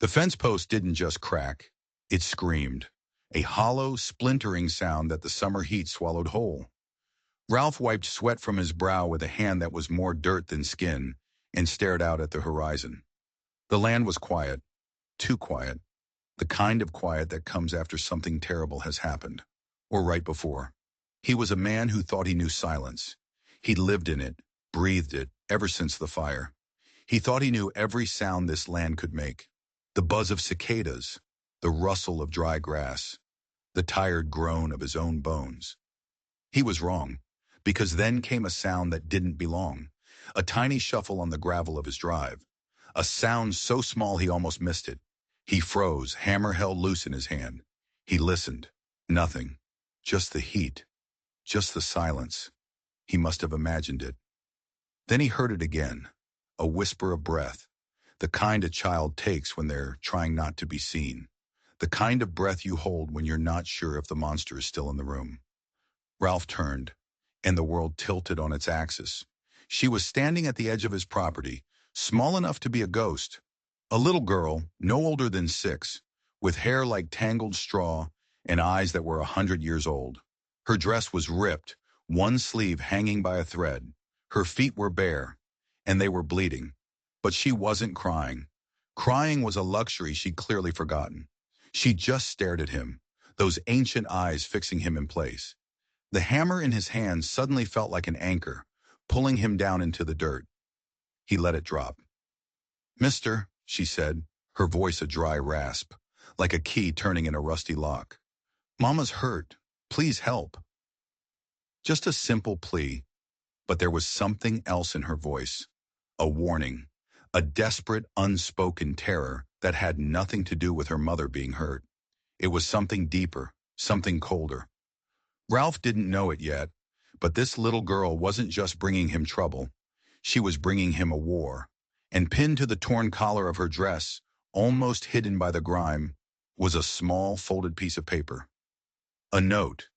The fence post didn't just crack, it screamed, a hollow, splintering sound that the summer heat swallowed whole. Ralph wiped sweat from his brow with a hand that was more dirt than skin and stared out at the horizon. The land was quiet, too quiet, the kind of quiet that comes after something terrible has happened, or right before. He was a man who thought he knew silence. He'd lived in it, breathed it, ever since the fire. He thought he knew every sound this land could make. The buzz of cicadas, the rustle of dry grass, the tired groan of his own bones. He was wrong, because then came a sound that didn't belong, a tiny shuffle on the gravel of his drive, a sound so small he almost missed it. He froze, hammer held loose in his hand. He listened. Nothing. Just the heat. Just the silence. He must have imagined it. Then he heard it again. A whisper of breath. The kind a child takes when they're trying not to be seen. The kind of breath you hold when you're not sure if the monster is still in the room. Ralph turned, and the world tilted on its axis. She was standing at the edge of his property, small enough to be a ghost. A little girl, no older than 6, with hair like tangled straw and eyes that were 100 years old. Her dress was ripped, one sleeve hanging by a thread. Her feet were bare, and they were bleeding. But she wasn't crying. Crying was a luxury she'd clearly forgotten. She just stared at him, those ancient eyes fixing him in place. The hammer in his hand suddenly felt like an anchor, pulling him down into the dirt. He let it drop. "Mister," she said, her voice a dry rasp, like a key turning in a rusty lock. "Mama's hurt. Please help." Just a simple plea, but there was something else in her voice. A warning, a desperate, unspoken terror that had nothing to do with her mother being hurt. It was something deeper, something colder. Ralph didn't know it yet, but this little girl wasn't just bringing him trouble. She was bringing him a war. And pinned to the torn collar of her dress, almost hidden by the grime, was a small folded piece of paper. A note.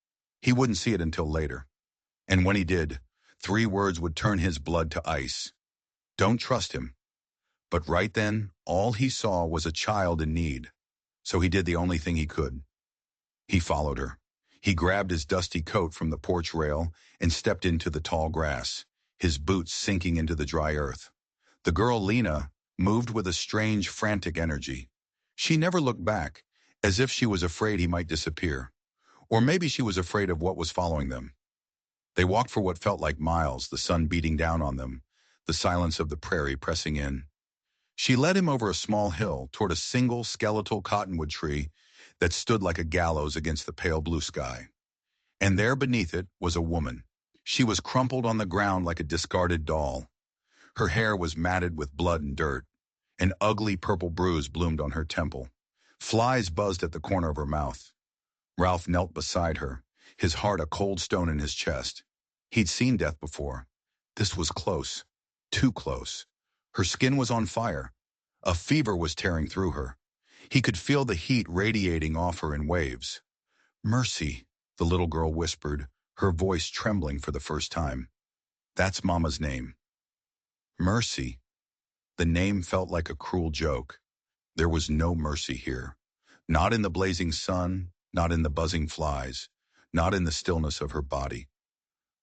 He wouldn't see it until later. And when he did, 3 words would turn his blood to ice. Don't trust him. But right then, all he saw was a child in need. So he did the only thing he could. He followed her. He grabbed his dusty coat from the porch rail and stepped into the tall grass, his boots sinking into the dry earth. The girl, Lena, moved with a strange, frantic energy. She never looked back, as if she was afraid he might disappear. Or maybe she was afraid of what was following them. They walked for what felt like miles, the sun beating down on them, the silence of the prairie pressing in. She led him over a small hill toward a single skeletal cottonwood tree that stood like a gallows against the pale blue sky. And there beneath it was a woman. She was crumpled on the ground like a discarded doll. Her hair was matted with blood and dirt. An ugly purple bruise bloomed on her temple. Flies buzzed at the corner of her mouth. Ralph knelt beside her, his heart a cold stone in his chest. He'd seen death before. This was close. Too close. Her skin was on fire. A fever was tearing through her. He could feel the heat radiating off her in waves. "Mercy," the little girl whispered, her voice trembling for the first time. "That's Mama's name." Mercy. The name felt like a cruel joke. There was no mercy here. Not in the blazing sun, not in the buzzing flies, not in the stillness of her body.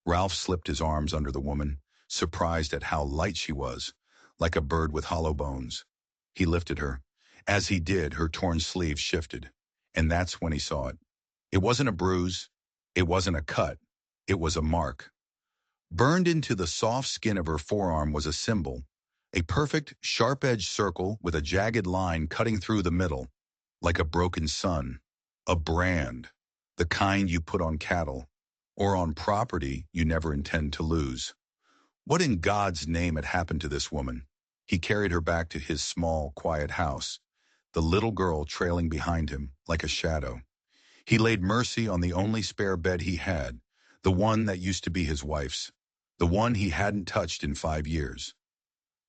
Ralph slipped his arms under the woman, surprised at how light she was, like a bird with hollow bones. He lifted her. As he did, her torn sleeve shifted, and that's when he saw it. It wasn't a bruise. It wasn't a cut. It was a mark. Burned into the soft skin of her forearm was a symbol, a perfect, sharp-edged circle with a jagged line cutting through the middle, like a broken sun. A brand, the kind you put on cattle, or on property you never intend to lose. What in God's name had happened to this woman? He carried her back to his small, quiet house, the little girl trailing behind him like a shadow. He laid Mercy on the only spare bed he had, the one that used to be his wife's, the one he hadn't touched in 5 years.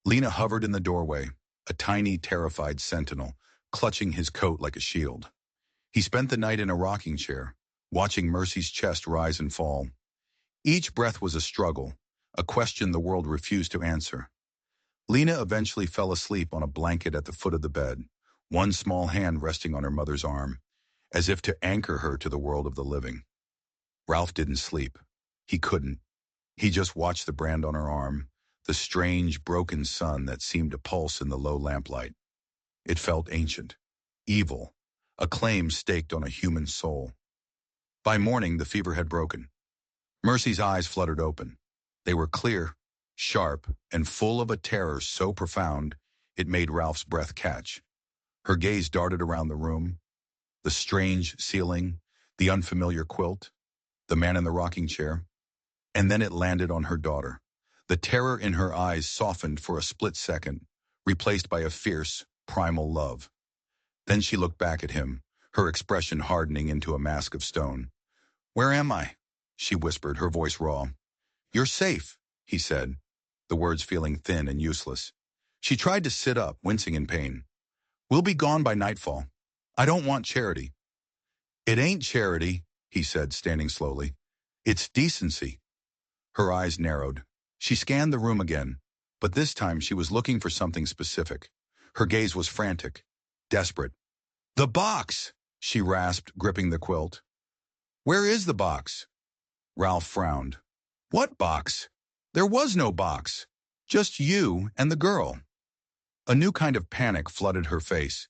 Lena hovered in the doorway, a tiny, terrified sentinel, clutching his coat like a shield. He spent the night in a rocking chair, watching Mercy's chest rise and fall. Each breath was a struggle, a question the world refused to answer. Lena eventually fell asleep on a blanket at the foot of the bed, one small hand resting on her mother's arm, as if to anchor her to the world of the living. Ralph didn't sleep. He couldn't. He just watched the brand on her arm, the strange, broken sun that seemed to pulse in the low lamplight. It felt ancient, evil, a claim staked on a human soul. By morning, the fever had broken. Mercy's eyes fluttered open. They were clear, sharp, and full of a terror so profound it made Ralph's breath catch. Her gaze darted around the room, the strange ceiling, the unfamiliar quilt, the man in the rocking chair, and then it landed on her daughter. The terror in her eyes softened for a split second, replaced by a fierce, primal love. Then she looked back at him, her expression hardening into a mask of stone. "Where am I?" she whispered, her voice raw. "You're safe," he said, the words feeling thin and useless. She tried to sit up, wincing in pain. "We'll be gone by nightfall. I don't want charity." "It ain't charity," he said, standing slowly. "It's decency." Her eyes narrowed. She scanned the room again, but this time she was looking for something specific. Her gaze was frantic, desperate. "The box!" she rasped, gripping the quilt. "Where is the box?" Ralph frowned. "What box? There was no box. Just you and the girl." A new kind of panic flooded her face,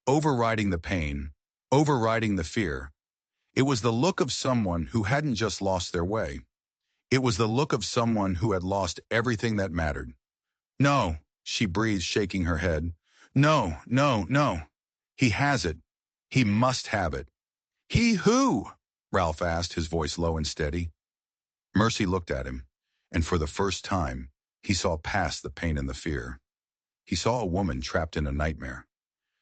overriding the pain, overriding the fear. It was the look of someone who hadn't just lost their way. It was the look of someone who had lost everything that mattered. "No," she breathed, shaking her head. "No, no, no. He has it. He must have it." "He who?" Ralph asked, his voice low and steady. Mercy looked at him, and for the first time, he saw past the pain and the fear. He saw a woman trapped in a nightmare.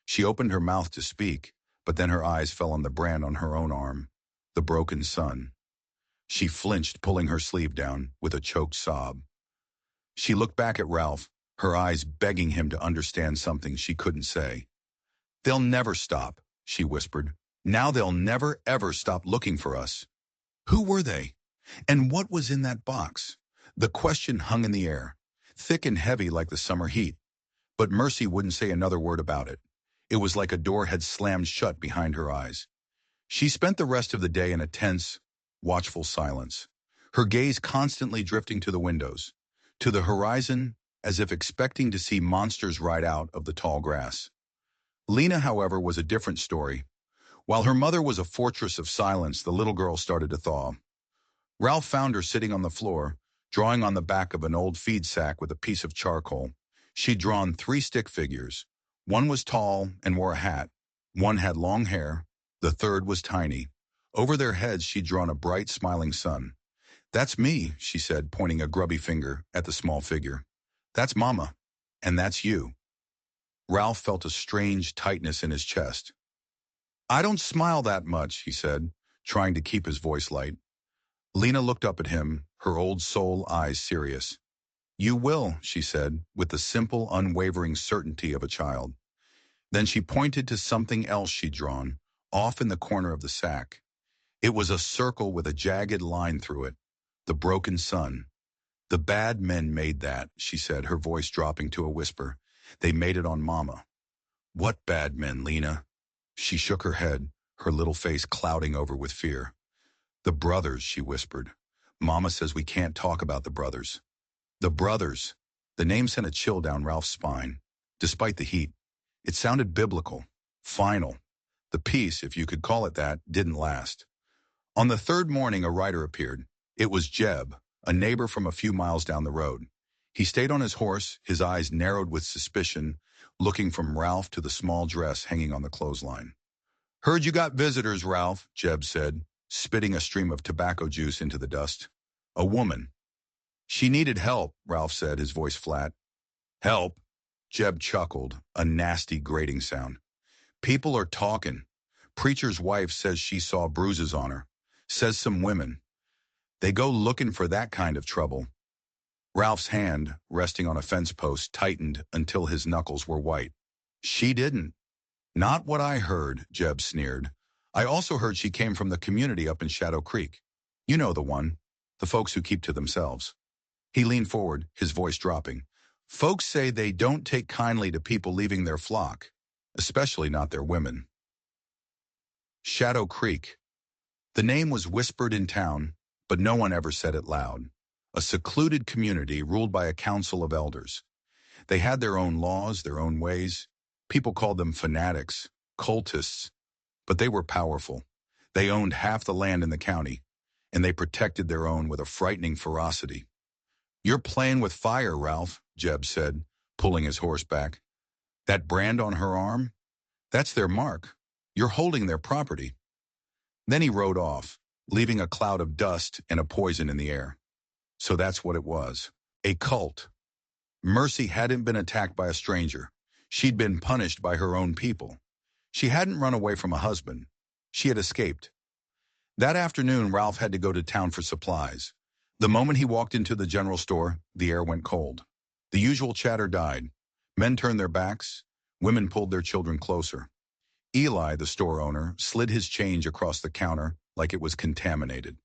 She opened her mouth to speak, but then her eyes fell on the brand on her own arm, the broken sun. She flinched, pulling her sleeve down with a choked sob. She looked back at Ralph, her eyes begging him to understand something she couldn't say. "They'll never stop," she whispered. "Now they'll never, ever stop looking for us." Who were they? And what was in that box? The question hung in the air, thick and heavy like the summer heat. But Mercy wouldn't say another word about it. It was like a door had slammed shut behind her eyes. She spent the rest of the day in a tense, watchful silence, her gaze constantly drifting to the windows, to the horizon, as if expecting to see monsters ride out of the tall grass. Lena, however, was a different story. While her mother was a fortress of silence, the little girl started to thaw. Ralph found her sitting on the floor, drawing on the back of an old feed sack with a piece of charcoal. She'd drawn 3 stick figures. One was tall and wore a hat. One had long hair. The third was tiny. Over their heads she'd drawn a bright, smiling sun. "That's me," she said, pointing a grubby finger at the small figure. "That's Mama. And that's you." Ralph felt a strange tightness in his chest. "I don't smile that much," he said, trying to keep his voice light. Lena looked up at him, her old soul eyes serious. "You will," she said, with the simple, unwavering certainty of a child. Then she pointed to something else she'd drawn, off in the corner of the sack. It was a circle with a jagged line through it, the broken sun. "The bad men made that," she said, her voice dropping to a whisper. "They made it on Mama." "What bad men, Lena?" She shook her head, her little face clouding over with fear. "The brothers," she whispered. "Mama says we can't talk about the brothers." The brothers. The name sent a chill down Ralph's spine. Despite the heat, it sounded biblical, final. The peace, if you could call it that, didn't last. On the third morning, a rider appeared. It was Jeb, a neighbor from a few miles down the road. He stayed on his horse, his eyes narrowed with suspicion, looking from Ralph to the small dress hanging on the clothesline. "Heard you got visitors, Ralph," Jeb said, spitting a stream of tobacco juice into the dust. "A woman." "She needed help," Ralph said, his voice flat. "Help?" Jeb chuckled, a nasty grating sound. "People are talking. Preacher's wife says she saw bruises on her. Says some women. They go looking for that kind of trouble." Ralph's hand, resting on a fence post, tightened until his knuckles were white. "She didn't." "Not what I heard," Jeb sneered. "I also heard she came from the community up in Shadow Creek. You know the one. The folks who keep to themselves." He leaned forward, his voice dropping. "Folks say they don't take kindly to people leaving their flock." especially not their women. Shadow Creek. The name was whispered in town, but no one ever said it loud. A secluded community ruled by a council of elders. They had their own laws, their own ways. People called them fanatics, cultists, but they were powerful. They owned half the land in the county, and they protected their own with a frightening ferocity. "You're playing with fire, Ralph," Jeb said, pulling his horse back. "That brand on her arm? That's their mark. You're holding their property." Then he rode off, leaving a cloud of dust and a poison in the air. So that's what it was. A cult. Mercy hadn't been attacked by a stranger. She'd been punished by her own people. She hadn't run away from a husband. She had escaped. That afternoon, Ralph had to go to town for supplies. The moment he walked into the general store, the air went cold. The usual chatter died. Men turned their backs. Women pulled their children closer. Eli, the store owner, slid his change across the counter like it was contaminated.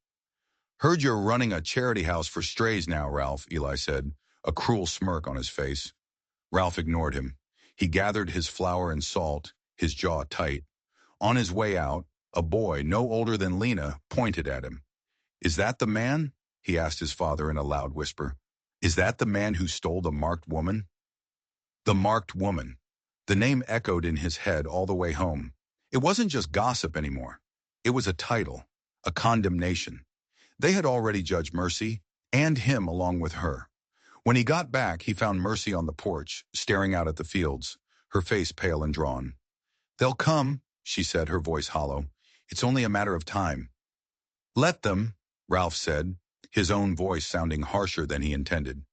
"Heard you're running a charity house for strays now, Ralph," Eli said, a cruel smirk on his face. Ralph ignored him. He gathered his flour and salt, his jaw tight. On his way out, a boy no older than Lena pointed at him. "Is that the man?" he asked his father in a loud whisper. "Is that the man who stole the marked woman?" The marked woman. The name echoed in his head all the way home. It wasn't just gossip anymore. It was a title, a condemnation. They had already judged Mercy, and him along with her. When he got back, he found Mercy on the porch, staring out at the fields, her face pale and drawn. "They'll come," she said, her voice hollow. "It's only a matter of time." "Let them," Ralph said, his own voice sounding harsher than he intended.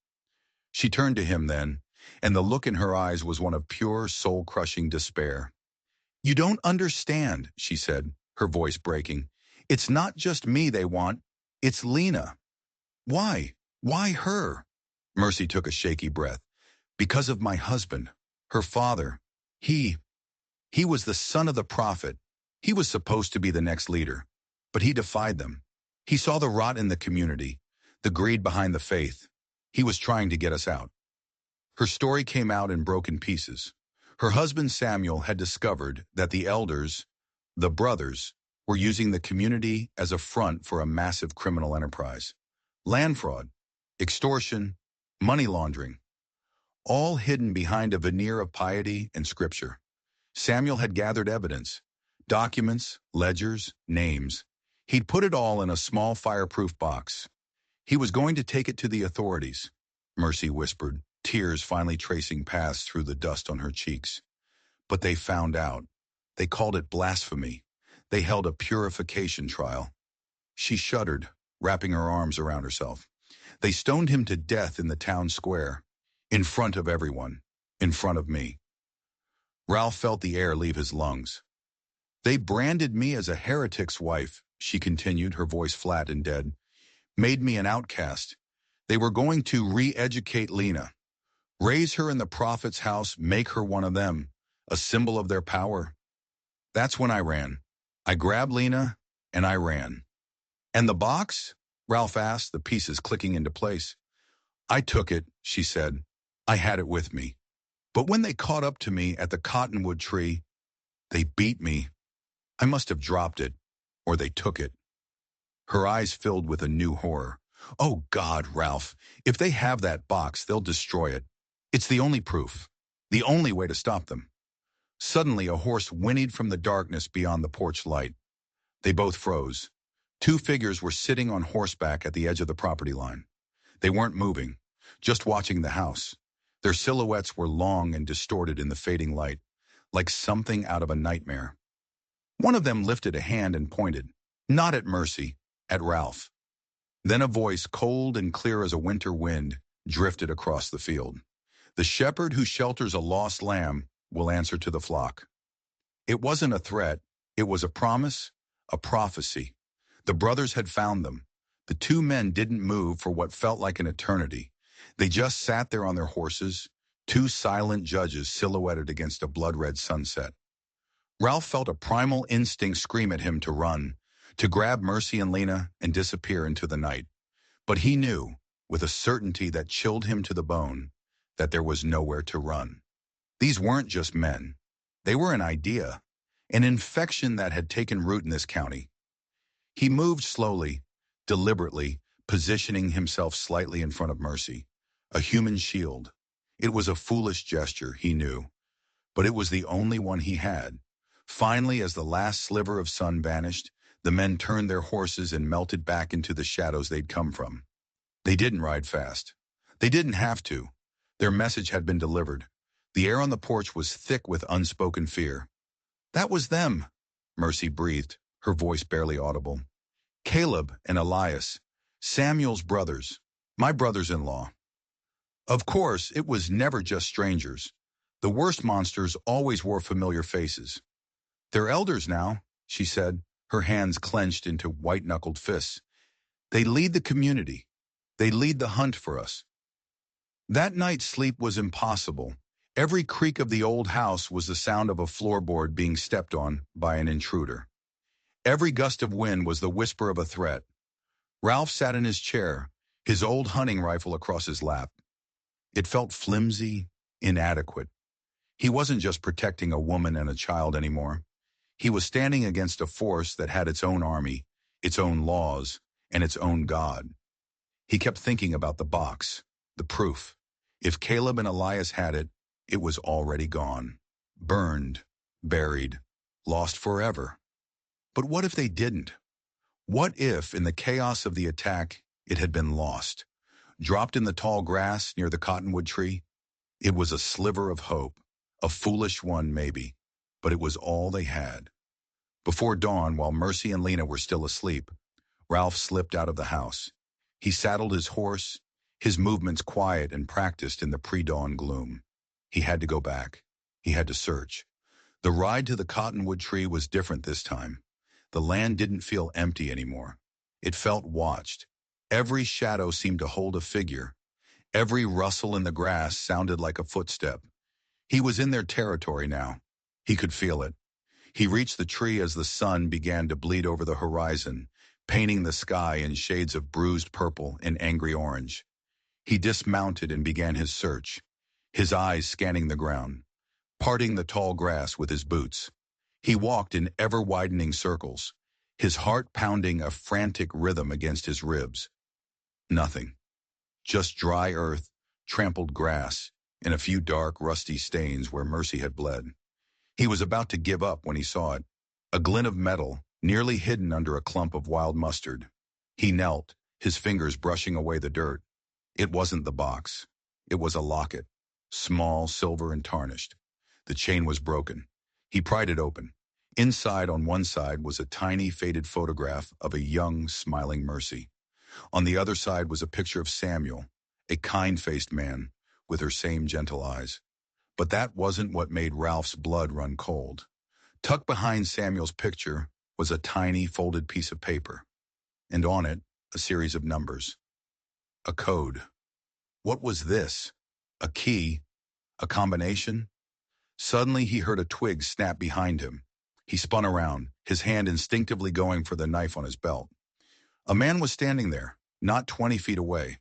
She turned to him then, and the look in her eyes was one of pure, soul-crushing despair. "You don't understand," she said, her voice breaking. "It's not just me they want. It's Lena." "Why? Why her?" Mercy took a shaky breath. "Because of my husband, her father. He was the son of the prophet. He was supposed to be the next leader, but he defied them. He saw the rot in the community, the greed behind the faith. He was trying to get us out." Her story came out in broken pieces. Her husband Samuel had discovered that the elders, the brothers, were using the community as a front for a massive criminal enterprise. Land fraud, extortion, money laundering, all hidden behind a veneer of piety and scripture. Samuel had gathered evidence, documents, ledgers, names. He'd put it all in a small fireproof box. He was going to take it to the authorities, Mercy whispered, tears finally tracing paths through the dust on her cheeks. But they found out. They called it blasphemy. They held a purification trial. She shuddered, wrapping her arms around herself. They stoned him to death in the town square, in front of everyone, in front of me. Ralph felt the air leave his lungs. "They branded me as a heretic's wife," she continued, her voice flat and dead. "Made me an outcast. They were going to re-educate Lena, raise her in the prophet's house, make her one of them, a symbol of their power. That's when I ran. I grabbed Lena, and I ran." "And the box?" Ralph asked, the pieces clicking into place. "I took it," she said. "I had it with me. But when they caught up to me at the cottonwood tree, they beat me. I must have dropped it, or they took it." Her eyes filled with a new horror. "Oh God, Ralph, if they have that box, they'll destroy it. It's the only proof, the only way to stop them." Suddenly, a horse whinnied from the darkness beyond the porch light. They both froze. Two figures were sitting on horseback at the edge of the property line. They weren't moving, just watching the house. Their silhouettes were long and distorted in the fading light, like something out of a nightmare. One of them lifted a hand and pointed, not at Mercy, at Ralph. Then a voice, cold and clear as a winter wind, drifted across the field. "The shepherd who shelters a lost lamb will answer to the flock." It wasn't a threat. It was a promise, a prophecy. The brothers had found them. The two men didn't move for what felt like an eternity. They just sat there on their horses, two silent judges silhouetted against a blood-red sunset. Ralph felt a primal instinct scream at him to run, to grab Mercy and Lena and disappear into the night. But he knew, with a certainty that chilled him to the bone, that there was nowhere to run. These weren't just men. They were an idea, an infection that had taken root in this county. He moved slowly, deliberately, positioning himself slightly in front of Mercy, a human shield. It was a foolish gesture, he knew, but it was the only one he had. Finally, as the last sliver of sun vanished, the men turned their horses and melted back into the shadows they'd come from. They didn't ride fast. They didn't have to. Their message had been delivered. The air on the porch was thick with unspoken fear. That was them, Mercy breathed, her voice barely audible. Caleb and Elias, Samuel's brothers, my brothers-in-law. Of course, it was never just strangers. The worst monsters always wore familiar faces. They're elders now, she said, her hands clenched into white-knuckled fists. They lead the community. They lead the hunt for us. That night's sleep was impossible. Every creak of the old house was the sound of a floorboard being stepped on by an intruder. Every gust of wind was the whisper of a threat. Ralph sat in his chair, his old hunting rifle across his lap. It felt flimsy, inadequate. He wasn't just protecting a woman and a child anymore. He was standing against a force that had its own army, its own laws, and its own God. He kept thinking about the box, the proof. If Caleb and Elias had it, it was already gone. Burned, buried, lost forever. But what if they didn't? What if, in the chaos of the attack, it had been lost? Dropped in the tall grass near the cottonwood tree? It was a sliver of hope, a foolish one maybe, but it was all they had. Before dawn, while Mercy and Lena were still asleep, Ralph slipped out of the house. He saddled his horse, his movements quiet and practiced in the pre-dawn gloom. He had to go back. He had to search. The ride to the cottonwood tree was different this time. The land didn't feel empty anymore. It felt watched. Every shadow seemed to hold a figure. Every rustle in the grass sounded like a footstep. He was in their territory now. He could feel it. He reached the tree as the sun began to bleed over the horizon, painting the sky in shades of bruised purple and angry orange. He dismounted and began his search, his eyes scanning the ground, parting the tall grass with his boots. He walked in ever-widening circles, his heart pounding a frantic rhythm against his ribs. Nothing. Just dry earth, trampled grass, and a few dark, rusty stains where Mercy had bled. He was about to give up when he saw it, a glint of metal, nearly hidden under a clump of wild mustard. He knelt, his fingers brushing away the dirt. It wasn't the box. It was a locket, small, silver, and tarnished. The chain was broken. He pried it open. Inside, on one side, was a tiny, faded photograph of a young, smiling Mercy. On the other side was a picture of Samuel, a kind-faced man, with her same gentle eyes. But that wasn't what made Ralph's blood run cold. Tucked behind Samuel's picture was a tiny, folded piece of paper, and on it, a series of numbers. A code. What was this? A key? A combination? Suddenly he heard a twig snap behind him. He spun around, his hand instinctively going for the knife on his belt. A man was standing there, not 20 feet away.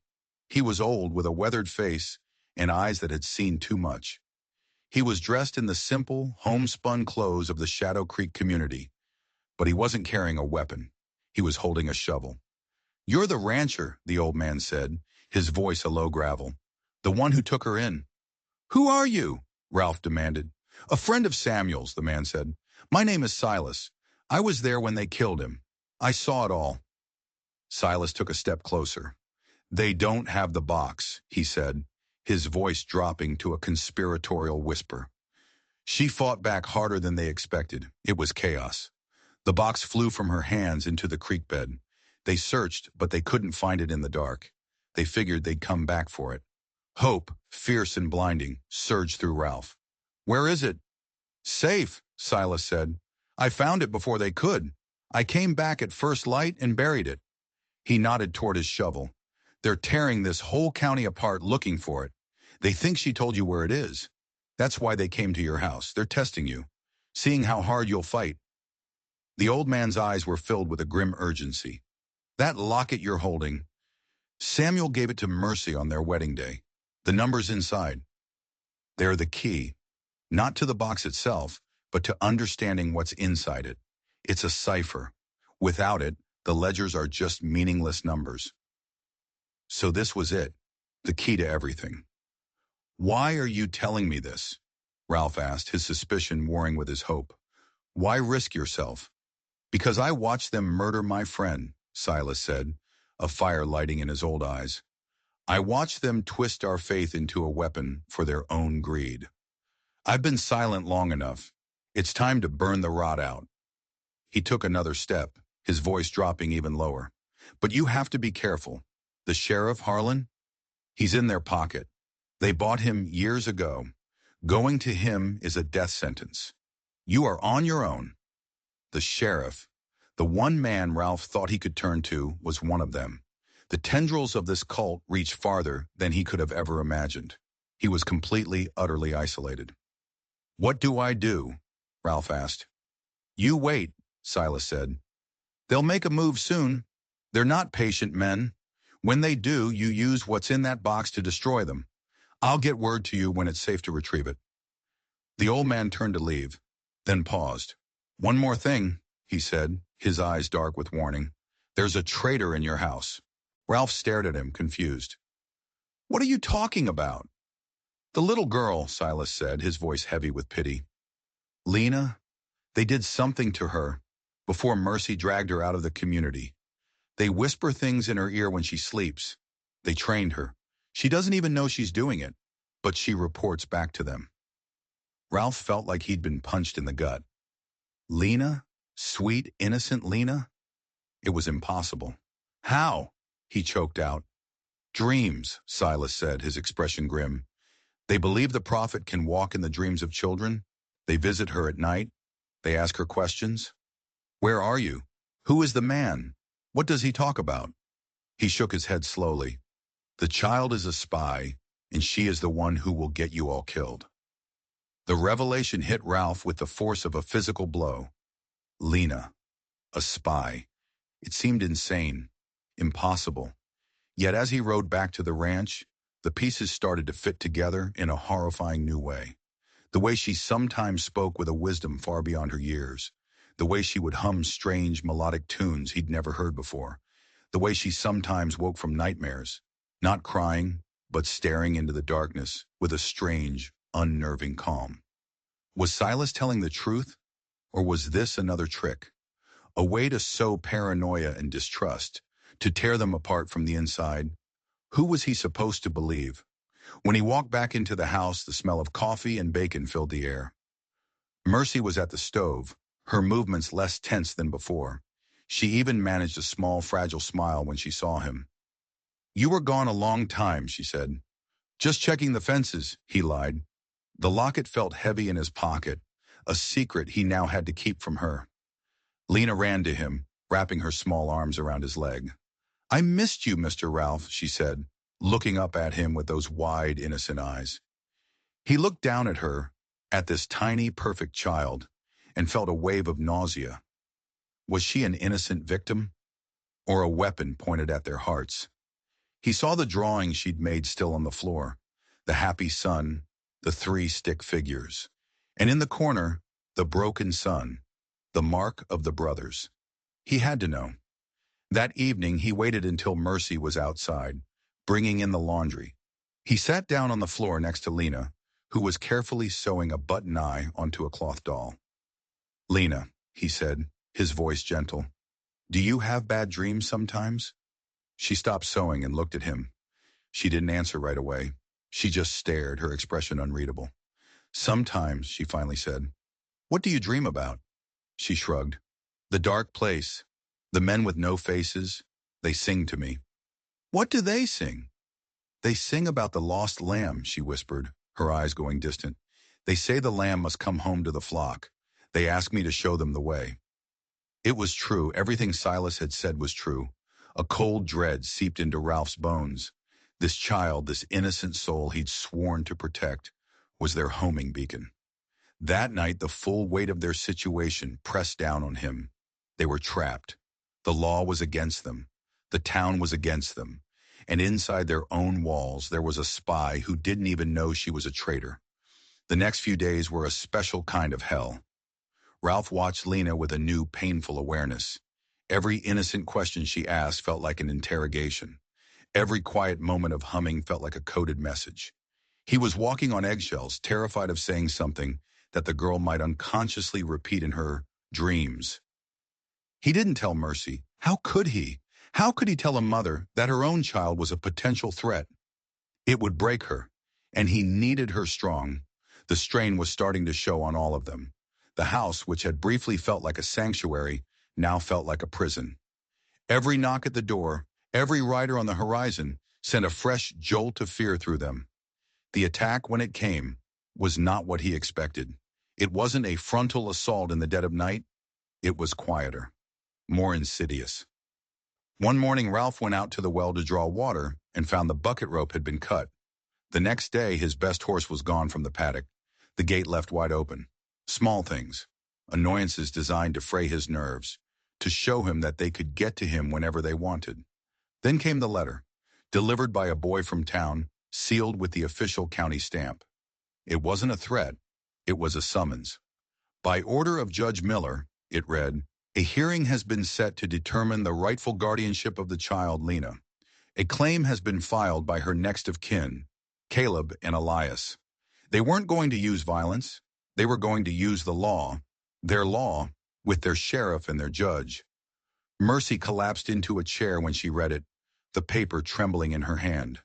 He was old, with a weathered face and eyes that had seen too much. He was dressed in the simple, homespun clothes of the Shadow Creek community, but he wasn't carrying a weapon. He was holding a shovel. "You're the rancher," the old man said, his voice a low gravel. "The one who took her in." "Who are you?" Ralph demanded. "A friend of Samuel's," the man said. "My name is Silas. I was there when they killed him. I saw it all." Silas took a step closer. "They don't have the box," he said, his voice dropping to a conspiratorial whisper. She fought back harder than they expected. It was chaos. The box flew from her hands into the creek bed. They searched, but they couldn't find it in the dark. They figured they'd come back for it. Hope, fierce and blinding, surged through Ralph. "Where is it?" "Safe," Silas said. "I found it before they could. I came back at first light and buried it." He nodded toward his shovel. "They're tearing this whole county apart looking for it. They think she told you where it is. That's why they came to your house. They're testing you, seeing how hard you'll fight." The old man's eyes were filled with a grim urgency. "That locket you're holding, Samuel gave it to Mercy on their wedding day. The numbers inside, they're the key. Not to the box itself, but to understanding what's inside it. It's a cipher. Without it, the ledgers are just meaningless numbers. So this was it, the key to everything. "Why are you telling me this?" Ralph asked, his suspicion warring with his hope. "Why risk yourself?" "Because I watched them murder my friend," Silas said, a fire lighting in his old eyes. "I watched them twist our faith into a weapon for their own greed. I've been silent long enough. It's time to burn the rot out." He took another step, his voice dropping even lower. "But you have to be careful. The sheriff, Harlan? He's in their pocket. They bought him years ago. Going to him is a death sentence. You are on your own." The sheriff, the one man Ralph thought he could turn to, was one of them. The tendrils of this cult reached farther than he could have ever imagined. He was completely, utterly isolated. "What do I do?" Ralph asked. "You wait," Silas said. "They'll make a move soon. They're not patient men. When they do, you use what's in that box to destroy them. I'll get word to you when it's safe to retrieve it." The old man turned to leave, then paused. "One more thing," he said, his eyes dark with warning. "There's a traitor in your house." Ralph stared at him, confused. "What are you talking about?" "The little girl," Silas said, his voice heavy with pity. "Lena, they did something to her before Mercy dragged her out of the community. They whisper things in her ear when she sleeps. They trained her. She doesn't even know she's doing it, but she reports back to them." Ralph felt like he'd been punched in the gut. Lena? Sweet, innocent Lena? It was impossible. "How?" he choked out. "Dreams," Silas said, his expression grim. "They believe the prophet can walk in the dreams of children. They visit her at night. They ask her questions. 'Where are you? Who is the man? What does he talk about?'" He shook his head slowly. "The child is a spy, and she is the one who will get you all killed." The revelation hit Ralph with the force of a physical blow. Lena, a spy. It seemed insane, impossible. Yet as he rode back to the ranch, the pieces started to fit together in a horrifying new way. The way she sometimes spoke with a wisdom far beyond her years. The way she would hum strange melodic tunes he'd never heard before. The way she sometimes woke from nightmares, not crying, but staring into the darkness with a strange, unnerving calm. Was Silas telling the truth, or was this another trick? A way to sow paranoia and distrust, to tear them apart from the inside? Who was he supposed to believe? When he walked back into the house, the smell of coffee and bacon filled the air. Mercy was at the stove, her movements less tense than before. She even managed a small, fragile smile when she saw him. "You were gone a long time," she said. "Just checking the fences," he lied. The locket felt heavy in his pocket, a secret he now had to keep from her. Lena ran to him, wrapping her small arms around his leg. "I missed you, Mr. Ralph," she said, looking up at him with those wide, innocent eyes. He looked down at her, at this tiny, perfect child, and felt a wave of nausea. Was she an innocent victim, or a weapon pointed at their hearts? He saw the drawing she'd made still on the floor, the happy sun, the 3 stick figures, and in the corner, the broken sun, the mark of the brothers. He had to know. That evening, he waited until Mercy was outside, bringing in the laundry. He sat down on the floor next to Lena, who was carefully sewing a button eye onto a cloth doll. "Lena," he said, his voice gentle, "do you have bad dreams sometimes?" She stopped sewing and looked at him. She didn't answer right away. She just stared, her expression unreadable. "Sometimes," she finally said. "What do you dream about?" She shrugged. "The dark place. The men with no faces. They sing to me." "What do they sing?" "They sing about the lost lamb," she whispered, her eyes going distant. "They say the lamb must come home to the flock. They ask me to show them the way." It was true. Everything Silas had said was true. A cold dread seeped into Ralph's bones. This child, this innocent soul he'd sworn to protect, was their homing beacon. That night, the full weight of their situation pressed down on him. They were trapped. The law was against them. The town was against them. And inside their own walls, there was a spy who didn't even know she was a traitor. The next few days were a special kind of hell. Ralph watched Lena with a new, painful awareness. Every innocent question she asked felt like an interrogation. Every quiet moment of humming felt like a coded message. He was walking on eggshells, terrified of saying something that the girl might unconsciously repeat in her dreams. He didn't tell Mercy. How could he? How could he tell a mother that her own child was a potential threat? It would break her, and he needed her strong. The strain was starting to show on all of them. The house, which had briefly felt like a sanctuary, now felt like a prison. Every knock at the door, every rider on the horizon, sent a fresh jolt of fear through them. The attack, when it came, was not what he expected. It wasn't a frontal assault in the dead of night. It was quieter, more insidious. One morning, Ralph went out to the well to draw water and found the bucket rope had been cut. The next day, his best horse was gone from the paddock, the gate left wide open. Small things, annoyances designed to fray his nerves, to show him that they could get to him whenever they wanted. Then came the letter, delivered by a boy from town, sealed with the official county stamp. It wasn't a threat, it was a summons. By order of Judge Miller, it read, a hearing has been set to determine the rightful guardianship of the child, Lena. A claim has been filed by her next of kin, Caleb and Elias. They weren't going to use violence. They were going to use the law, their law, with their sheriff and their judge. Mercy collapsed into a chair when she read it, the paper trembling in her hand.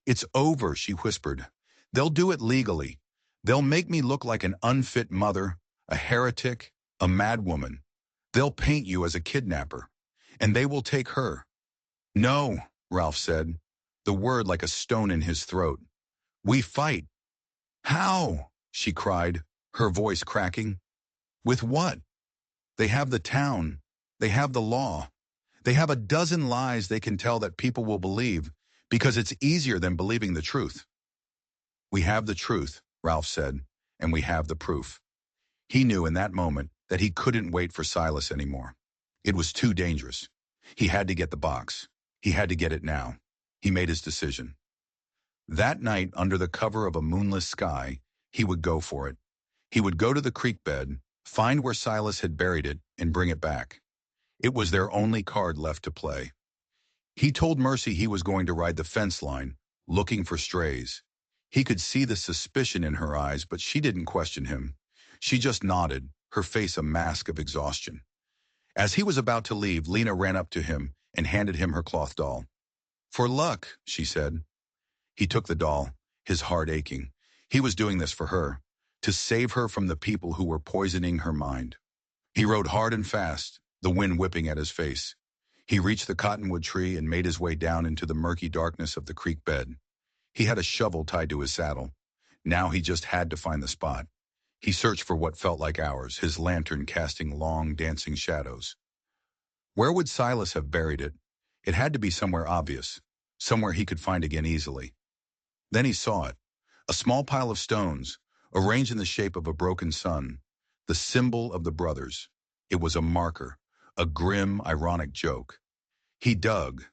It's over, she whispered. They'll do it legally. They'll make me look like an unfit mother, a heretic, a madwoman. They'll paint you as a kidnapper, and they will take her. No, Ralph said, the word like a stone in his throat. We fight. How? She cried, her voice cracking. With what? They have the town. They have the law. They have a dozen lies they can tell that people will believe because it's easier than believing the truth. We have the truth, Ralph said, and we have the proof. He knew in that moment that he couldn't wait for Silas anymore. It was too dangerous. He had to get the box. He had to get it now. He made his decision. That night, under the cover of a moonless sky, he would go for it. He would go to the creek bed, find where Silas had buried it, and bring it back. It was their only card left to play. He told Mercy he was going to ride the fence line, looking for strays. He could see the suspicion in her eyes, but she didn't question him. She just nodded, her face a mask of exhaustion. As he was about to leave, Lena ran up to him and handed him her cloth doll. For luck, she said. He took the doll, his heart aching. He was doing this for her, to save her from the people who were poisoning her mind. He rode hard and fast, the wind whipping at his face. He reached the cottonwood tree and made his way down into the murky darkness of the creek bed. He had a shovel tied to his saddle. Now he just had to find the spot. He searched for what felt like hours, his lantern casting long, dancing shadows. Where would Silas have buried it? It had to be somewhere obvious, somewhere he could find again easily. Then he saw it, a small pile of stones, arranged in the shape of a broken sun, the symbol of the brothers. It was a marker, a grim, ironic joke. He dug.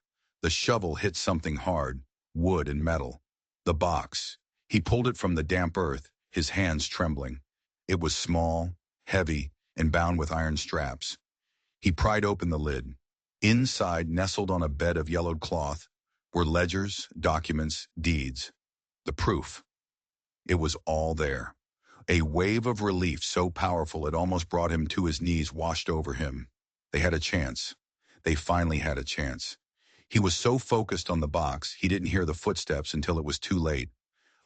The shovel hit something hard, wood and metal. The box. He pulled it from the damp earth, his hands trembling. It was small, heavy, and bound with iron straps. He pried open the lid. Inside, nestled on a bed of yellowed cloth, were ledgers, documents, deeds. The proof. It was all there. A wave of relief so powerful it almost brought him to his knees washed over him. They had a chance. They finally had a chance. He was so focused on the box, he didn't hear the footsteps until it was too late.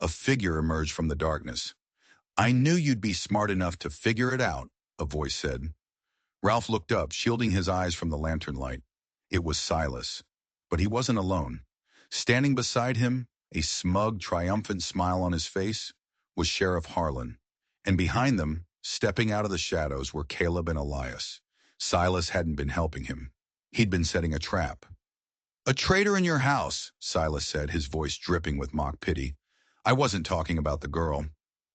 A figure emerged from the darkness. I knew you'd be smart enough to figure it out, a voice said. Ralph looked up, shielding his eyes from the lantern light. It was Silas. But he wasn't alone. Standing beside him, a smug, triumphant smile on his face, was Sheriff Harlan. And behind them, stepping out of the shadows, were Caleb and Elias. Silas hadn't been helping him. He'd been setting a trap. A traitor in your house, Silas said, his voice dripping with mock pity. I wasn't talking about the girl.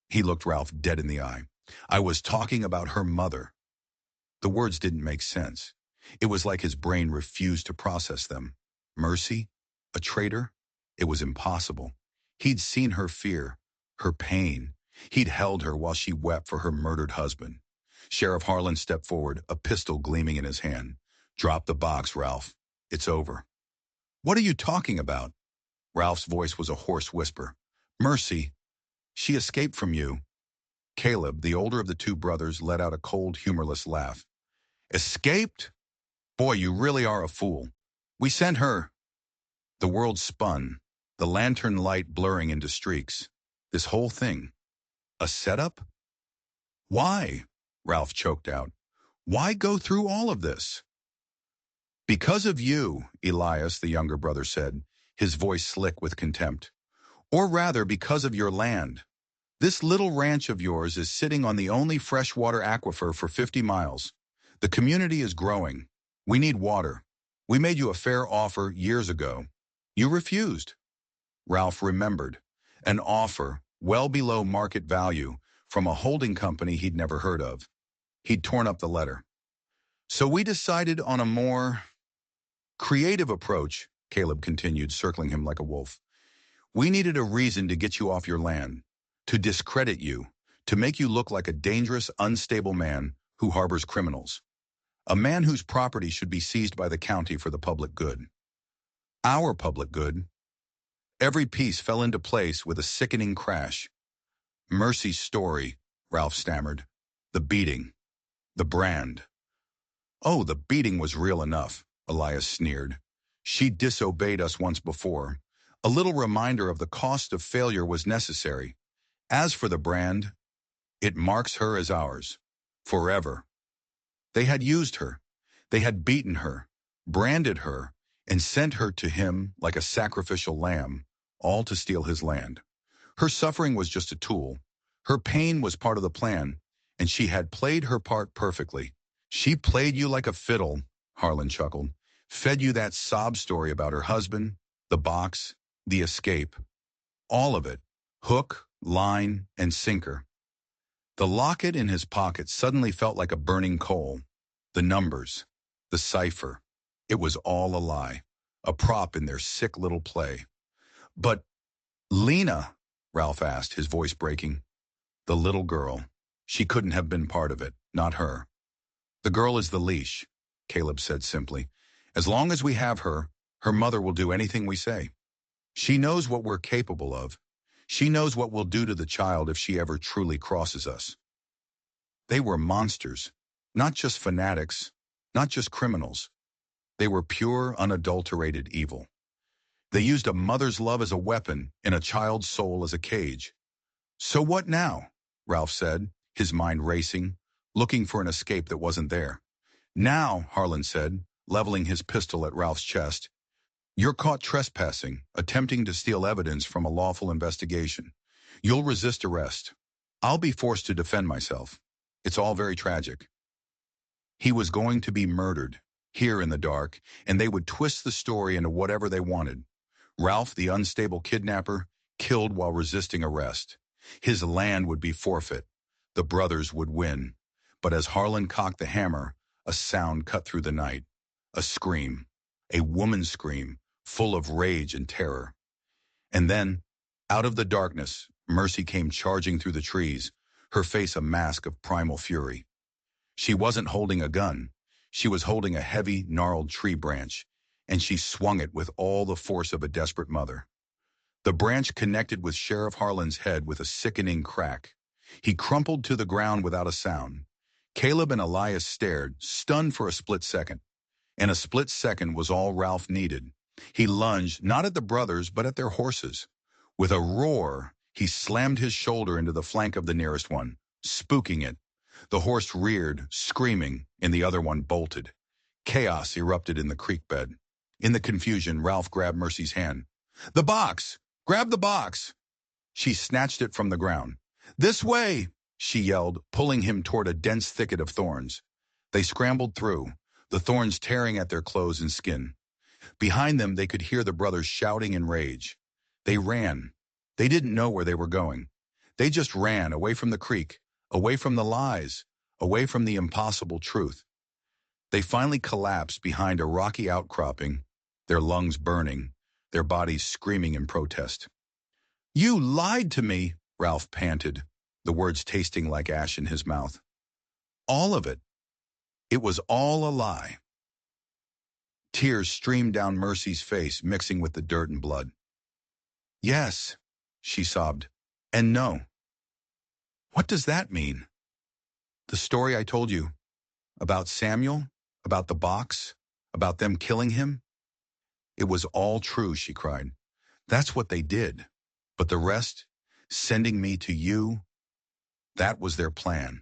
He looked Ralph dead in the eye. I was talking about her mother. The words didn't make sense. It was like his brain refused to process them. Mercy? A traitor? It was impossible. He'd seen her fear, her pain. He'd held her while she wept for her murdered husband. Sheriff Harlan stepped forward, a pistol gleaming in his hand. Drop the box, Ralph. It's over. What are you talking about? Ralph's voice was a hoarse whisper. Mercy, she escaped from you. Caleb, the older of the two brothers, let out a cold, humorless laugh. Escaped? Boy, you really are a fool. We sent her. The world spun, the lantern light blurring into streaks. This whole thing, a setup? Why? Ralph choked out. Why go through all of this? Because of you, Elias, the younger brother said, his voice slick with contempt. Or rather, because of your land. This little ranch of yours is sitting on the only freshwater aquifer for 50 miles. The community is growing. We need water. We made you a fair offer years ago. You refused. Ralph remembered. An offer, well below market value, from a holding company he'd never heard of. He'd torn up the letter. So we decided on a more creative approach, Caleb continued, circling him like a wolf. We needed a reason to get you off your land, to discredit you, to make you look like a dangerous, unstable man who harbors criminals. A man whose property should be seized by the county for the public good. Our public good. Every piece fell into place with a sickening crash. Mercy's story, Ralph stammered. The beating. The brand. Oh, the beating was real enough, Elias sneered. She disobeyed us once before. A little reminder of the cost of failure was necessary. As for the brand, it marks her as ours. Forever. They had used her. They had beaten her, branded her, and sent her to him like a sacrificial lamb, all to steal his land. Her suffering was just a tool. Her pain was part of the plan, and she had played her part perfectly. She played you like a fiddle, Harlan chuckled, fed you that sob story about her husband, the box, the escape. All of it, hook, line, and sinker. The locket in his pocket suddenly felt like a burning coal. The numbers, the cipher, it was all a lie, a prop in their sick little play. But Lena, Ralph asked, his voice breaking. The little girl. She couldn't have been part of it, not her. The girl is the leash, Caleb said simply. As long as we have her, her mother will do anything we say. She knows what we're capable of. She knows what we'll do to the child if she ever truly crosses us. They were monsters, not just fanatics, not just criminals. They were pure, unadulterated evil. They used a mother's love as a weapon and a child's soul as a cage. So what now? Ralph said, his mind racing, looking for an escape that wasn't there. Now, Harlan said, leveling his pistol at Ralph's chest, you're caught trespassing, attempting to steal evidence from a lawful investigation. You'll resist arrest. I'll be forced to defend myself. It's all very tragic. He was going to be murdered, here in the dark, and they would twist the story into whatever they wanted. Ralph, the unstable kidnapper, killed while resisting arrest. His land would be forfeit. The brothers would win. But as Harlan cocked the hammer, a sound cut through the night. A scream. A woman's scream, full of rage and terror. And then, out of the darkness, Mercy came charging through the trees, her face a mask of primal fury. She wasn't holding a gun. She was holding a heavy, gnarled tree branch, and she swung it with all the force of a desperate mother. The branch connected with Sheriff Harlan's head with a sickening crack. He crumpled to the ground without a sound. Caleb and Elias stared, stunned for a split second. And a split second was all Ralph needed. He lunged, not at the brothers, but at their horses. With a roar, he slammed his shoulder into the flank of the nearest one, spooking it. The horse reared, screaming, and the other one bolted. Chaos erupted in the creek bed. In the confusion, Ralph grabbed Mercy's hand. The box! Grab the box! She snatched it from the ground. This way! She yelled, pulling him toward a dense thicket of thorns. They scrambled through, the thorns tearing at their clothes and skin. Behind them, they could hear the brothers shouting in rage. They ran. They didn't know where they were going. They just ran, away from the creek, away from the lies, away from the impossible truth. They finally collapsed behind a rocky outcropping, their lungs burning, their bodies screaming in protest. You lied to me, Ralph panted, the words tasting like ash in his mouth. All of it. It was all a lie. Tears streamed down Mercy's face, mixing with the dirt and blood. Yes, she sobbed. And no. What does that mean? The story I told you about Samuel, about the box, about them killing him? It was all true, she cried. That's what they did. But the rest, sending me to you, that was their plan.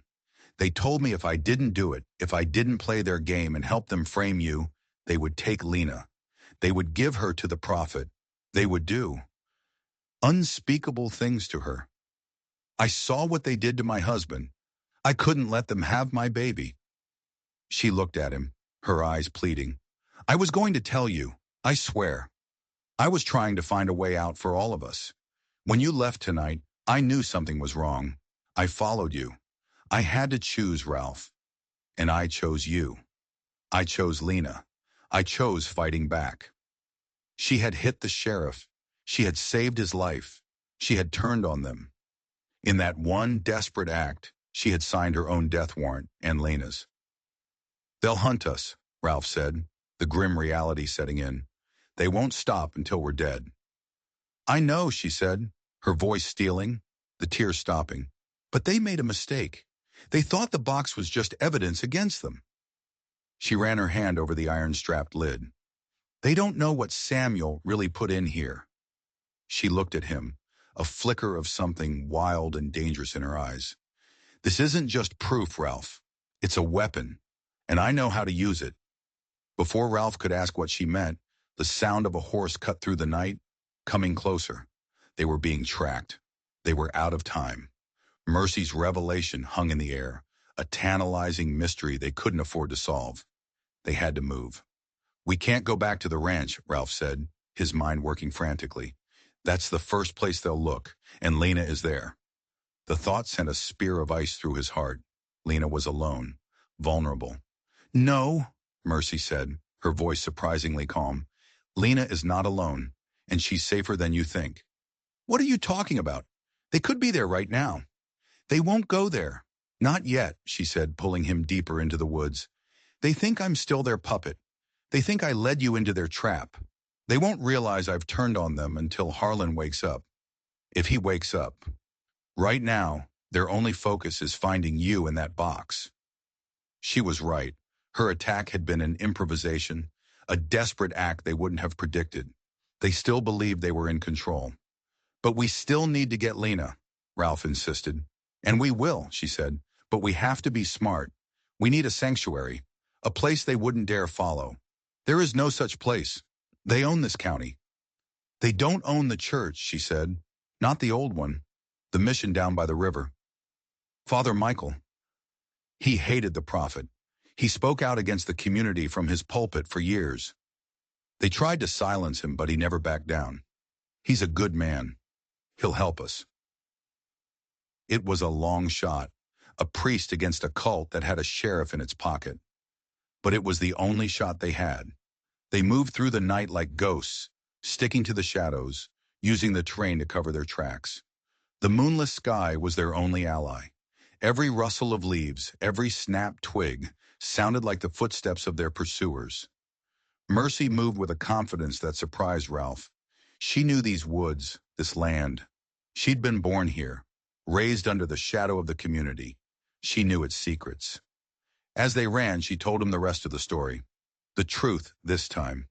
They told me if I didn't do it, if I didn't play their game and help them frame you, they would take Lena. They would give her to the prophet. They would do unspeakable things to her. I saw what they did to my husband. I couldn't let them have my baby. She looked at him, her eyes pleading. I was going to tell you, I swear. I was trying to find a way out for all of us. When you left tonight, I knew something was wrong. I followed you. I had to choose, Ralph. And I chose you. I chose Lena. I chose fighting back. She had hit the sheriff. She had saved his life. She had turned on them. In that one desperate act, she had signed her own death warrant and Lena's. They'll hunt us, Ralph said, the grim reality setting in. They won't stop until we're dead. I know, she said, her voice stealing, the tears stopping. But they made a mistake. They thought the box was just evidence against them. She ran her hand over the iron-strapped lid. They don't know what Samuel really put in here. She looked at him, a flicker of something wild and dangerous in her eyes. This isn't just proof, Ralph. It's a weapon, and I know how to use it. Before Ralph could ask what she meant, the sound of a horse cut through the night, coming closer. They were being tracked. They were out of time. Mercy's revelation hung in the air, a tantalizing mystery they couldn't afford to solve. They had to move. We can't go back to the ranch, Ralph said, his mind working frantically. That's the first place they'll look, and Lena is there. The thought sent a spear of ice through his heart. Lena was alone, vulnerable. No, Mercy said, her voice surprisingly calm. Lena is not alone, and she's safer than you think. What are you talking about? They could be there right now. They won't go there. Not yet, she said, pulling him deeper into the woods. They think I'm still their puppet. They think I led you into their trap. They won't realize I've turned on them until Harlan wakes up. If he wakes up. Right now, their only focus is finding you in that box. She was right. Her attack had been an improvisation, a desperate act they wouldn't have predicted. They still believed they were in control. But we still need to get Lena, Ralph insisted. And we will, she said, but we have to be smart. We need a sanctuary, a place they wouldn't dare follow. There is no such place. They own this county. They don't own the church, she said. Not the old one. The mission down by the river. Father Michael. He hated the prophet. He spoke out against the community from his pulpit for years. They tried to silence him, but he never backed down. He's a good man. He'll help us. It was a long shot, a priest against a cult that had a sheriff in its pocket. But it was the only shot they had. They moved through the night like ghosts, sticking to the shadows, using the terrain to cover their tracks. The moonless sky was their only ally. Every rustle of leaves, every snapped twig, sounded like the footsteps of their pursuers. Mercy moved with a confidence that surprised Ralph. She knew these woods, this land. She'd been born here, raised under the shadow of the community. She knew its secrets. As they ran, she told him the rest of the story. The truth, this time.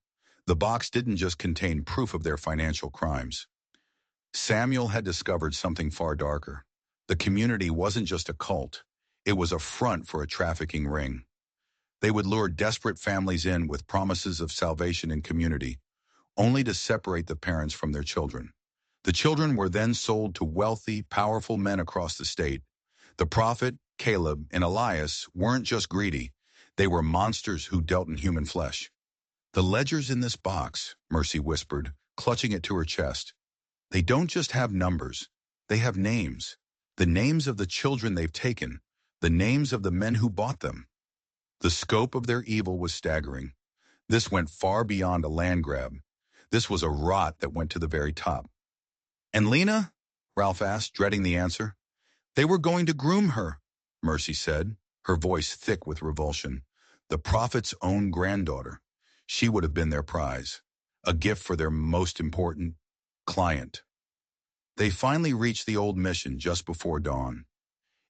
The box didn't just contain proof of their financial crimes. Samuel had discovered something far darker. The community wasn't just a cult. It was a front for a trafficking ring. They would lure desperate families in with promises of salvation and community, only to separate the parents from their children. The children were then sold to wealthy, powerful men across the state. The prophet, Caleb, and Elias weren't just greedy. They were monsters who dealt in human flesh. The ledgers in this box, Mercy whispered, clutching it to her chest. They don't just have numbers. They have names. The names of the children they've taken. The names of the men who bought them. The scope of their evil was staggering. This went far beyond a land grab. This was a rot that went to the very top. And Lena? Ralph asked, dreading the answer. They were going to groom her, Mercy said, her voice thick with revulsion. The prophet's own granddaughter. She would have been their prize, a gift for their most important client. They finally reached the old mission just before dawn.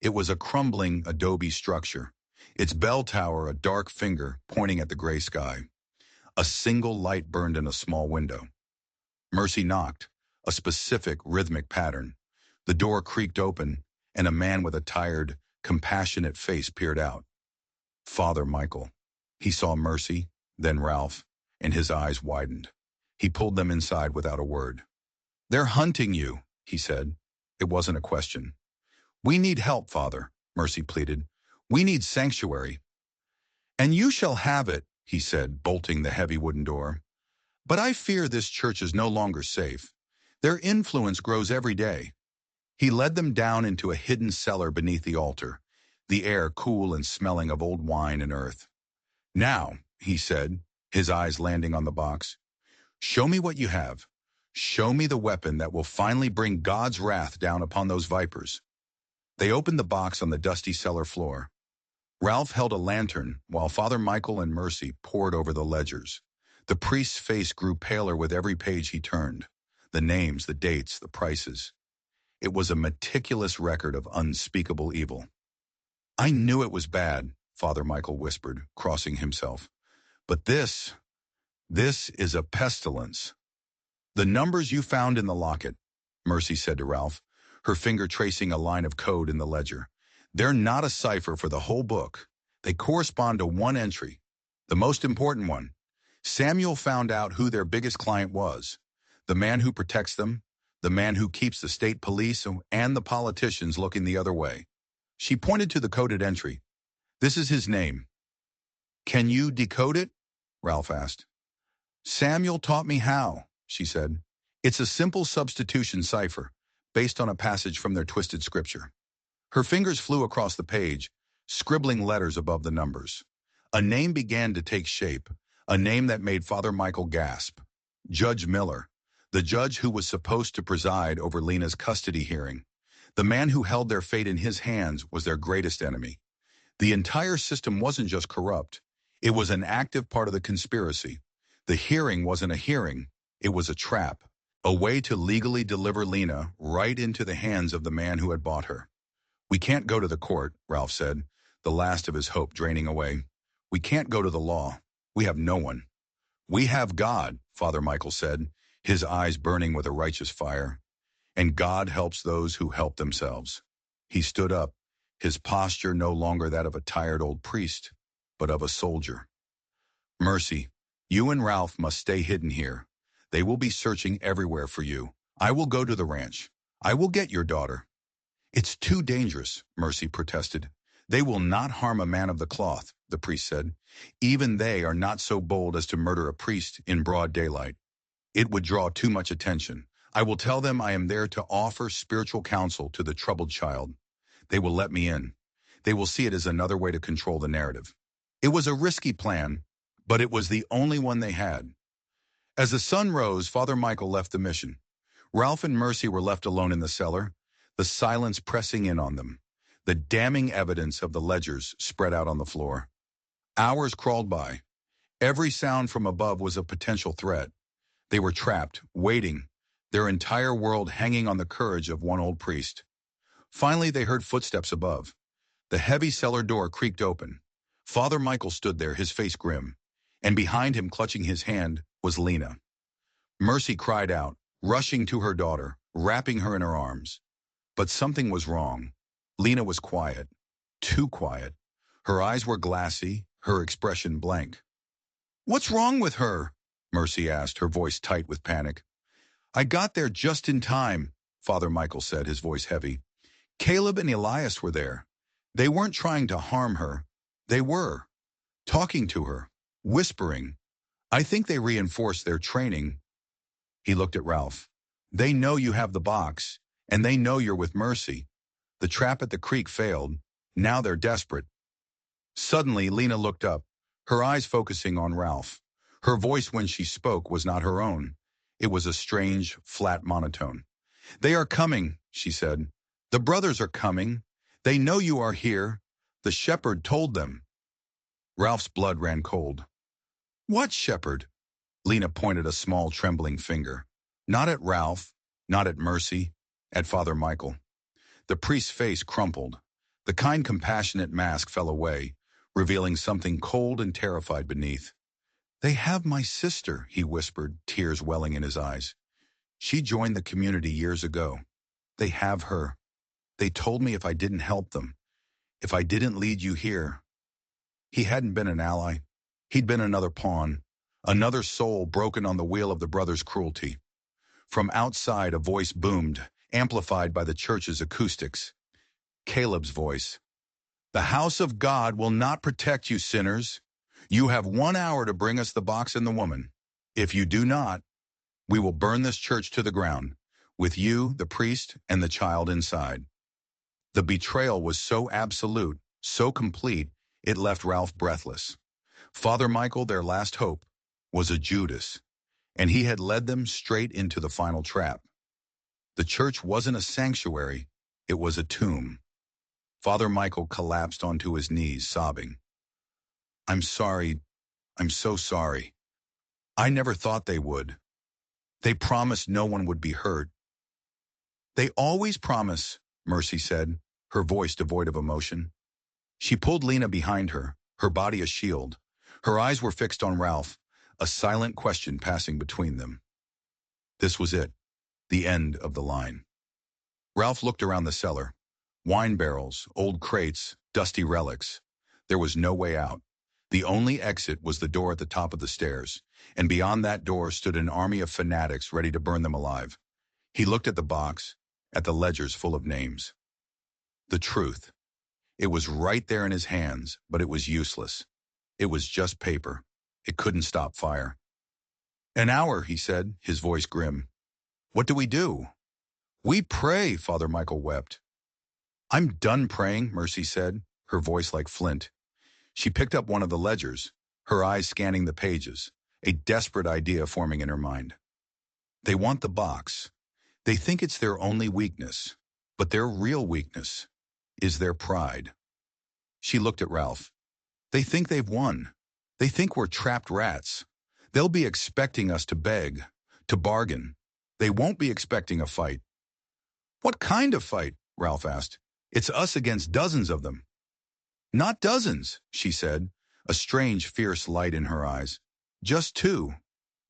It was a crumbling adobe structure, its bell tower a dark finger pointing at the gray sky. A single light burned in a small window. Mercy knocked, a specific rhythmic pattern. The door creaked open, and a man with a tired, compassionate face peered out. Father Michael. He saw Mercy, then Ralph, and his eyes widened. He pulled them inside without a word. "They're hunting you," he said. It wasn't a question. "We need help, Father," Mercy pleaded. "We need sanctuary." "And you shall have it," he said, bolting the heavy wooden door. "But I fear this church is no longer safe. Their influence grows every day." He led them down into a hidden cellar beneath the altar, the air cool and smelling of old wine and earth. "Now," he said, his eyes landing on the box, "show me what you have. Show me the weapon that will finally bring God's wrath down upon those vipers." They opened the box on the dusty cellar floor. Ralph held a lantern while Father Michael and Mercy pored over the ledgers. The priest's face grew paler with every page he turned. The names, the dates, the prices. It was a meticulous record of unspeakable evil. "I knew it was bad," Father Michael whispered, crossing himself. "But this is a pestilence." "The numbers you found in the locket," Mercy said to Ralph, her finger tracing a line of code in the ledger. "They're not a cipher for the whole book. They correspond to one entry, the most important one. Samuel found out who their biggest client was, the man who protects them, the man who keeps the state police and the politicians looking the other way." She pointed to the coded entry. "This is his name." "Can you decode it?" Ralph asked. "Samuel taught me how," she said. "It's a simple substitution cipher, based on a passage from their twisted scripture." Her fingers flew across the page, scribbling letters above the numbers. A name began to take shape, a name that made Father Michael gasp. Judge Miller, the judge who was supposed to preside over Lena's custody hearing. The man who held their fate in his hands was their greatest enemy. The entire system wasn't just corrupt. It was an active part of the conspiracy. The hearing wasn't a hearing. It was a trap, a way to legally deliver Lena right into the hands of the man who had bought her. "We can't go to the court," Ralph said, the last of his hope draining away. "We can't go to the law. We have no one." "We have God," Father Michael said, his eyes burning with a righteous fire. "And God helps those who help themselves." He stood up, his posture no longer that of a tired old priest, but of a soldier. "Mercy, you and Ralph must stay hidden here. They will be searching everywhere for you. I will go to the ranch. I will get your daughter." "It's too dangerous," Mercy protested. "They will not harm a man of the cloth," the priest said. "Even they are not so bold as to murder a priest in broad daylight. It would draw too much attention. I will tell them I am there to offer spiritual counsel to the troubled child. They will let me in. They will see it as another way to control the narrative." It was a risky plan, but it was the only one they had. As the sun rose, Father Michael left the mission. Ralph and Mercy were left alone in the cellar, the silence pressing in on them. The damning evidence of the ledgers spread out on the floor. Hours crawled by. Every sound from above was a potential threat. They were trapped, waiting, their entire world hanging on the courage of one old priest. Finally, they heard footsteps above. The heavy cellar door creaked open. Father Michael stood there, his face grim, and behind him, clutching his hand, was Lena. Mercy cried out, rushing to her daughter, wrapping her in her arms. But something was wrong. Lena was quiet, too quiet. Her eyes were glassy, her expression blank. "What's wrong with her?" Mercy asked, her voice tight with panic. "I got there just in time," Father Michael said, his voice heavy. "Caleb and Elias were there. They weren't trying to harm her. They were. Talking to her. Whispering. I think they reinforced their training." He looked at Ralph. "They know you have the box, and they know you're with Mercy. The trap at the creek failed. Now they're desperate." Suddenly, Lena looked up, her eyes focusing on Ralph. Her voice when she spoke was not her own. It was a strange, flat monotone. "They are coming," she said. "The brothers are coming. They know you are here. The shepherd told them. Ralph's blood ran cold. What shepherd? Lena pointed a small trembling finger. Not at Ralph, not at Mercy, at Father Michael. The priest's face crumpled. The kind, compassionate mask fell away, revealing something cold and terrified beneath. They have my sister, he whispered, tears welling in his eyes. She joined the community years ago. They have her. They told me if I didn't help them, if I didn't lead you here. He hadn't been an ally. He'd been another pawn, another soul broken on the wheel of the brothers' cruelty. From outside, a voice boomed, amplified by the church's acoustics. Caleb's voice. The house of God will not protect you, sinners. You have 1 hour to bring us the box and the woman. If you do not, we will burn this church to the ground, with you, the priest, and the child inside. The betrayal was so absolute, so complete, it left Ralph breathless. Father Michael, their last hope, was a Judas, and he had led them straight into the final trap. The church wasn't a sanctuary, it was a tomb. Father Michael collapsed onto his knees, sobbing. I'm sorry. I'm so sorry. I never thought they would. They promised no one would be hurt. They always promise, Mercy said, her voice devoid of emotion. She pulled Lena behind her, her body a shield. Her eyes were fixed on Ralph, a silent question passing between them. This was it, the end of the line. Ralph looked around the cellar. Wine barrels, old crates, dusty relics. There was no way out. The only exit was the door at the top of the stairs, and beyond that door stood an army of fanatics ready to burn them alive. He looked at the box, at the ledgers full of names. The truth. It was right there in his hands, but it was useless. It was just paper. It couldn't stop fire. An hour, he said, his voice grim. What do we do? We pray, Father Michael wept. I'm done praying, Mercy said, her voice like flint. She picked up one of the ledgers, her eyes scanning the pages, a desperate idea forming in her mind. They want the box. They think it's their only weakness, but their real weakness is their pride. She looked at Ralph. They think they've won. They think we're trapped rats. They'll be expecting us to beg, to bargain. They won't be expecting a fight. What kind of fight? Ralph asked. It's us against dozens of them. Not dozens, she said, a strange, fierce light in her eyes. Just 2.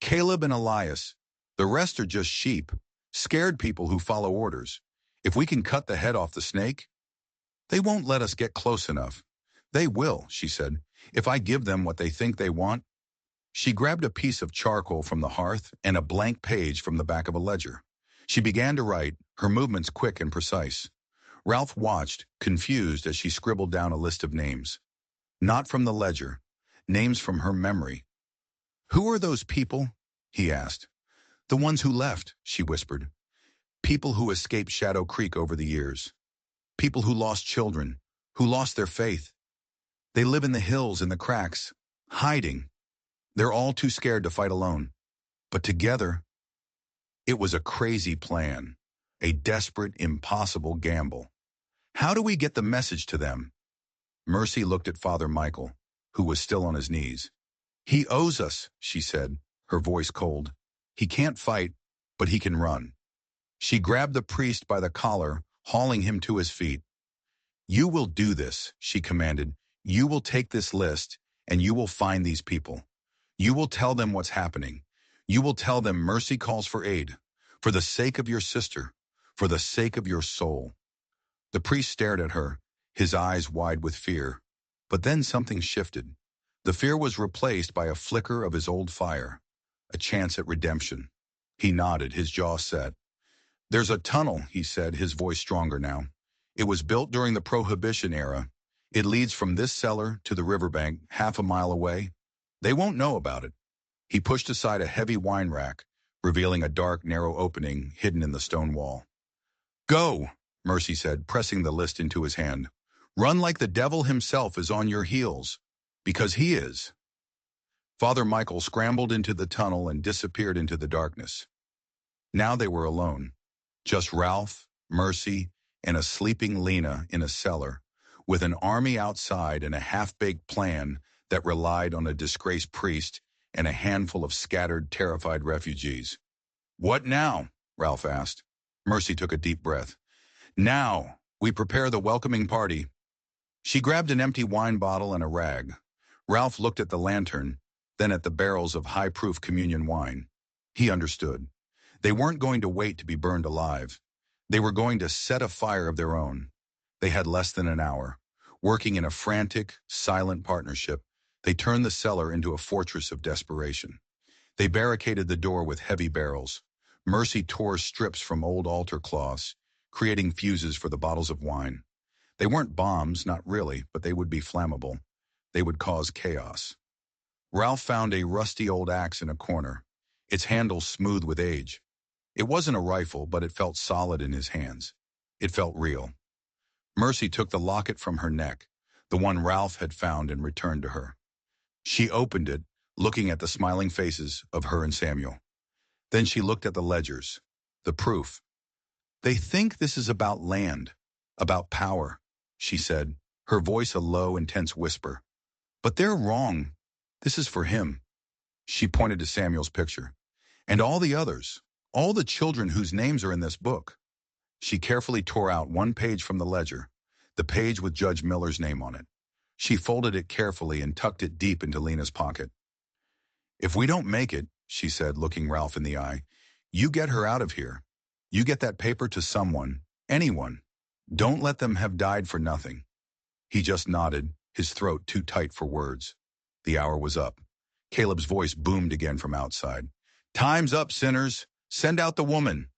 Caleb and Elias. The rest are just sheep, scared people who follow orders. If we can cut the head off the snake, they won't let us get close enough. They will, she said, if I give them what they think they want. She grabbed a piece of charcoal from the hearth and a blank page from the back of a ledger. She began to write, her movements quick and precise. Ralph watched, confused, as she scribbled down a list of names. Not from the ledger, names from her memory. Who are those people? He asked. The ones who left, she whispered. People who escaped Shadow Creek over the years. People who lost children, who lost their faith. They live in the hills, in the cracks, hiding. They're all too scared to fight alone. But together, it was a crazy plan, a desperate, impossible gamble. How do we get the message to them? Mercy looked at Father Michael, who was still on his knees. He owes us, she said, her voice cold. He can't fight, but he can run. She grabbed the priest by the collar, hauling him to his feet. You will do this, she commanded. You will take this list, and you will find these people. You will tell them what's happening. You will tell them Mercy calls for aid, for the sake of your sister, for the sake of your soul. The priest stared at her, his eyes wide with fear. But then something shifted. The fear was replaced by a flicker of his old fire, a chance at redemption. He nodded, his jaw set. There's a tunnel, he said, his voice stronger now. It was built during the Prohibition era. It leads from this cellar to the riverbank, half a mile away. They won't know about it. He pushed aside a heavy wine rack, revealing a dark, narrow opening hidden in the stone wall. Go, Mercy said, pressing the list into his hand. Run like the devil himself is on your heels, because he is. Father Michael scrambled into the tunnel and disappeared into the darkness. Now they were alone, just Ralph, Mercy, and a sleeping Lena in a cellar, with an army outside and a half-baked plan that relied on a disgraced priest and a handful of scattered, terrified refugees. "What now?" Ralph asked. Mercy took a deep breath. "Now, we prepare the welcoming party." She grabbed an empty wine bottle and a rag. Ralph looked at the lantern, then at the barrels of high-proof communion wine. He understood. They weren't going to wait to be burned alive. They were going to set a fire of their own. They had less than an hour. Working in a frantic, silent partnership, they turned the cellar into a fortress of desperation. They barricaded the door with heavy barrels. Mercy tore strips from old altar cloths, creating fuses for the bottles of wine. They weren't bombs, not really, but they would be flammable. They would cause chaos. Ralph found a rusty old axe in a corner, its handle smooth with age. It wasn't a rifle, but it felt solid in his hands. It felt real. Mercy took the locket from her neck, the one Ralph had found, and returned to her. She opened it, looking at the smiling faces of her and Samuel. Then she looked at the ledgers, the proof. "They think this is about land, about power," she said, her voice a low, intense whisper. "But they're wrong. This is for him." She pointed to Samuel's picture. "And all the others, all the children whose names are in this book." She carefully tore out one page from the ledger, the page with Judge Miller's name on it. She folded it carefully and tucked it deep into Lena's pocket. "If we don't make it," she said, looking Ralph in the eye, "you get her out of here. You get that paper to someone, anyone. Don't let them have died for nothing." He just nodded, his throat too tight for words. The hour was up. Caleb's voice boomed again from outside. "Time's up, sinners. Send out the woman."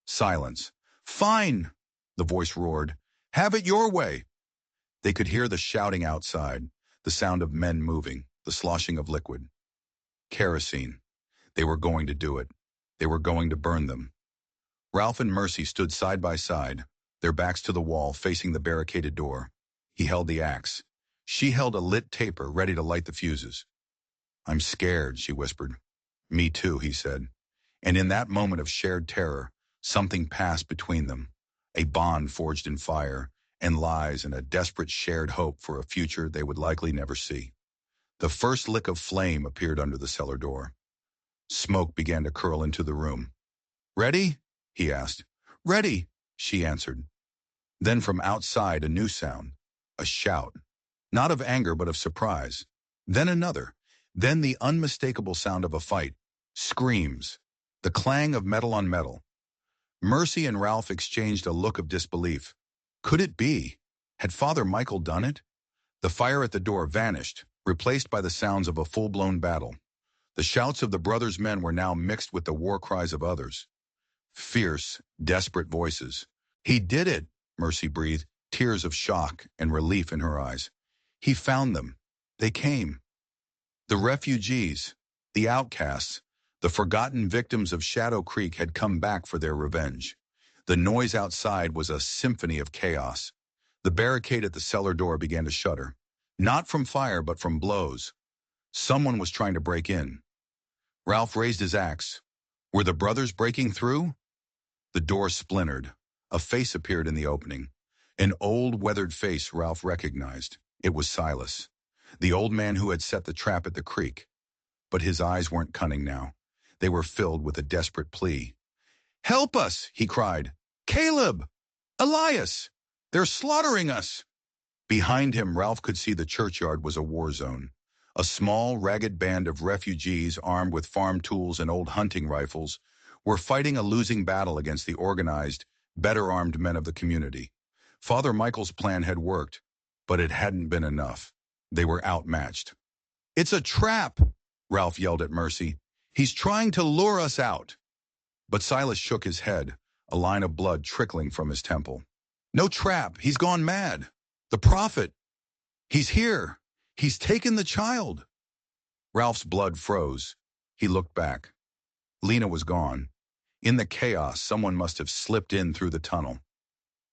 Silence. "Fine," the voice roared. "Have it your way." They could hear the shouting outside, the sound of men moving, the sloshing of liquid. Kerosene. They were going to do it. They were going to burn them. Ralph and Mercy stood side by side, their backs to the wall, facing the barricaded door. He held the axe. She held a lit taper, ready to light the fuses. "I'm scared," she whispered. "Me too," he said. And in that moment of shared terror, something passed between them, a bond forged in fire and lies and a desperate shared hope for a future they would likely never see. The first lick of flame appeared under the cellar door. Smoke began to curl into the room. "Ready?" he asked. "Ready," she answered. Then from outside a new sound, a shout, not of anger but of surprise. Then another, then the unmistakable sound of a fight, screams, the clang of metal on metal. Mercy and Ralph exchanged a look of disbelief. Could it be? Had Father Michael done it? The fire at the door vanished, replaced by the sounds of a full-blown battle. The shouts of the brothers' men were now mixed with the war cries of others. Fierce, desperate voices. "He did it," Mercy breathed, tears of shock and relief in her eyes. "He found them. They came." The refugees, the outcasts, the forgotten victims of Shadow Creek had come back for their revenge. The noise outside was a symphony of chaos. The barricade at the cellar door began to shudder, not from fire but from blows. Someone was trying to break in. Ralph raised his axe. Were the brothers breaking through? The door splintered. A face appeared in the opening. An old, weathered face Ralph recognized. It was Silas, the old man who had set the trap at the creek. But his eyes weren't cunning now. They were filled with a desperate plea. "Help us!" he cried. "Caleb! Elias! They're slaughtering us!" Behind him, Ralph could see the churchyard was a war zone. A small, ragged band of refugees armed with farm tools and old hunting rifles were fighting a losing battle against the organized, better-armed men of the community. Father Michael's plan had worked, but it hadn't been enough. They were outmatched. "It's a trap!" Ralph yelled at Mercy. "He's trying to lure us out." But Silas shook his head, a line of blood trickling from his temple. "No trap. He's gone mad. The prophet. He's here. He's taken the child." Ralph's blood froze. He looked back. Lena was gone. In the chaos, someone must have slipped in through the tunnel.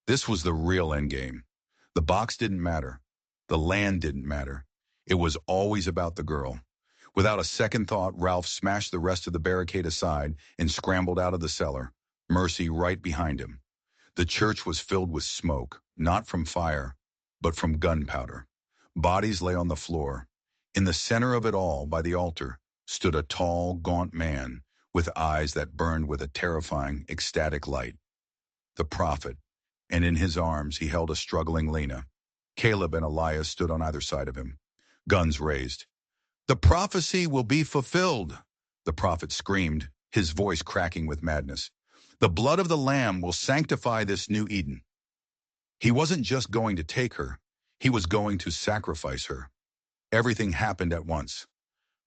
This was the real endgame. The box didn't matter. The land didn't matter. It was always about the girl. Without a second thought, Ralph smashed the rest of the barricade aside and scrambled out of the cellar, Mercy right behind him. The church was filled with smoke, not from fire, but from gunpowder. Bodies lay on the floor. In the center of it all, by the altar, stood a tall, gaunt man with eyes that burned with a terrifying, ecstatic light. The prophet, and in his arms he held a struggling Lena. Caleb and Elias stood on either side of him, guns raised. "The prophecy will be fulfilled," the prophet screamed, his voice cracking with madness. "The blood of the Lamb will sanctify this new Eden." He wasn't just going to take her, he was going to sacrifice her. Everything happened at once.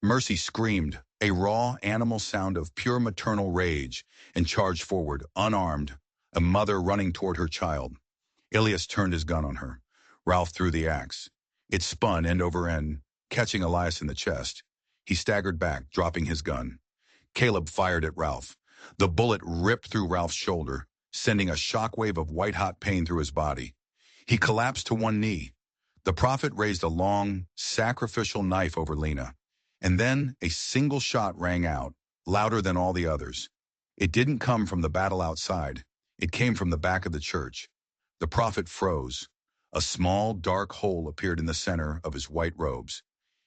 Mercy screamed, a raw animal sound of pure maternal rage, and charged forward, unarmed, a mother running toward her child. Elias turned his gun on her. Ralph threw the axe. It spun end over end, catching Elias in the chest. He staggered back, dropping his gun. Caleb fired at Ralph. The bullet ripped through Ralph's shoulder, sending a shockwave of white-hot pain through his body. He collapsed to one knee. The prophet raised a long, sacrificial knife over Lena. And then a single shot rang out, louder than all the others. It didn't come from the battle outside. It came from the back of the church. The prophet froze. A small, dark hole appeared in the center of his white robes.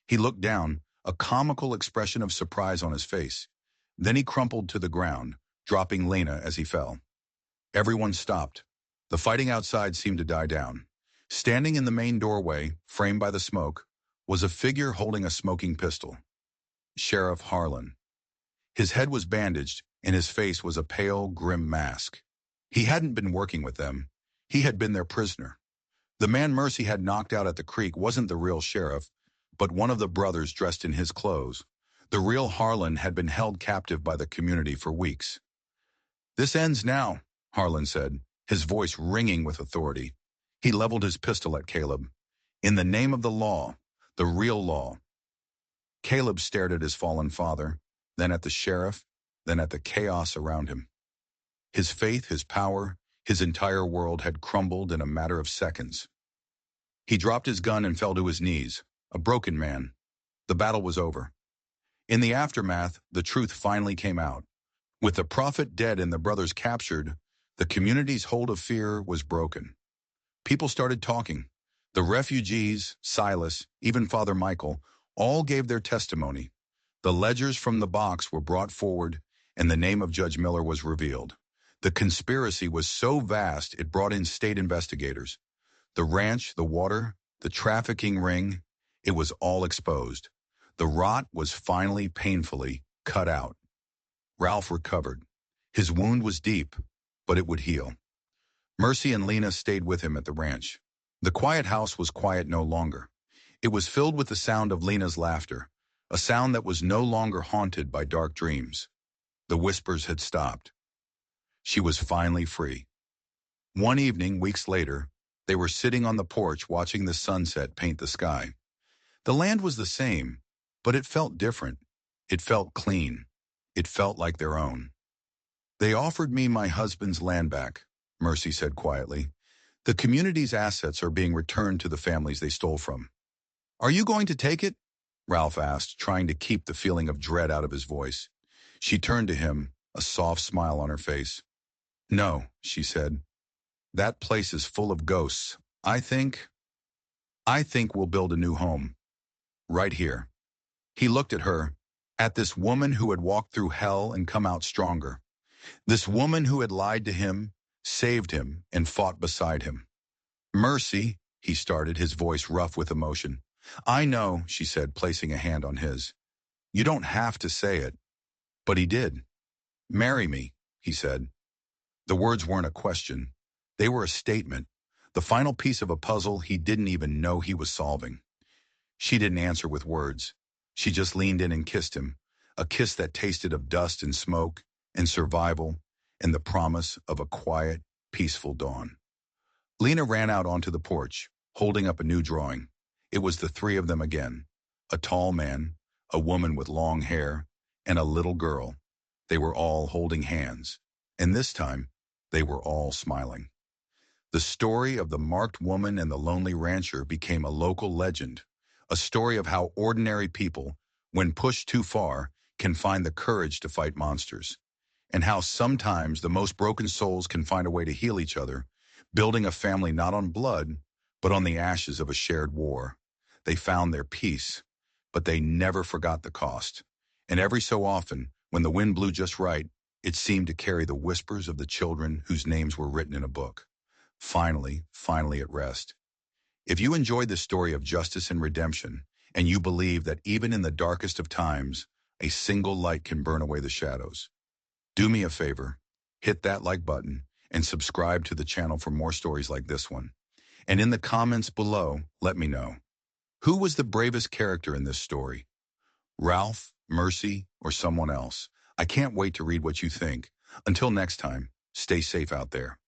He looked down, a comical expression of surprise on his face. Then he crumpled to the ground, dropping Lena as he fell. Everyone stopped. The fighting outside seemed to die down. Standing in the main doorway, framed by the smoke, was a figure holding a smoking pistol. Sheriff Harlan. His head was bandaged, and his face was a pale, grim mask. He hadn't been working with them. He had been their prisoner. The man Mercy had knocked out at the creek wasn't the real sheriff, but one of the brothers dressed in his clothes. The real Harlan had been held captive by the community for weeks. "This ends now," Harlan said, his voice ringing with authority. He leveled his pistol at Caleb. "In the name of the law, the real law." Caleb stared at his fallen father, then at the sheriff, then at the chaos around him. His faith, his power, his entire world had crumbled in a matter of seconds. He dropped his gun and fell to his knees, a broken man. The battle was over. In the aftermath, the truth finally came out. With the prophet dead and the brothers captured, the community's hold of fear was broken. People started talking. The refugees, Silas, even Father Michael, all gave their testimony. The ledgers from the box were brought forward, and the name of Judge Miller was revealed. The conspiracy was so vast it brought in state investigators. The ranch, the water, the trafficking ring, it was all exposed. The rot was finally painfully cut out. Ralph recovered. His wound was deep, but it would heal. Mercy and Lena stayed with him at the ranch. The quiet house was quiet no longer. It was filled with the sound of Lena's laughter, a sound that was no longer haunted by dark dreams. The whispers had stopped. She was finally free. One evening, weeks later, they were sitting on the porch watching the sunset paint the sky. The land was the same, but it felt different. It felt clean. It felt like their own. "They offered me my husband's land back," Mercy said quietly. "The community's assets are being returned to the families they stole from." "Are you going to take it?" Ralph asked, trying to keep the feeling of dread out of his voice. She turned to him, a soft smile on her face. "No," she said. "That place is full of ghosts. I think we'll build a new home. Right here." He looked at her, at this woman who had walked through hell and come out stronger. This woman who had lied to him, saved him, and fought beside him. "Mercy," he started, his voice rough with emotion. "I know," she said, placing a hand on his. "You don't have to say it." But he did. "Marry me," he said. The words weren't a question. They were a statement, the final piece of a puzzle he didn't even know he was solving. She didn't answer with words. She just leaned in and kissed him, a kiss that tasted of dust and smoke and survival and the promise of a quiet, peaceful dawn. Lena ran out onto the porch, holding up a new drawing. It was the three of them again. A tall man, a woman with long hair, and a little girl. They were all holding hands, and this time, they were all smiling. The story of the marked woman and the lonely rancher became a local legend, a story of how ordinary people, when pushed too far, can find the courage to fight monsters, and how sometimes the most broken souls can find a way to heal each other, building a family not on blood, But on the ashes of a shared war, they found their peace, but they never forgot the cost. And every so often, when the wind blew just right, it seemed to carry the whispers of the children whose names were written in a book. Finally at rest. If you enjoyed the story of justice and redemption, and you believe that even in the darkest of times, a single light can burn away the shadows, do me a favor, hit that like button, and subscribe to the channel for more stories like this one. And in the comments below, let me know. Who was the bravest character in this story? Ralph, Mercy, or someone else? I can't wait to read what you think. Until next time, stay safe out there.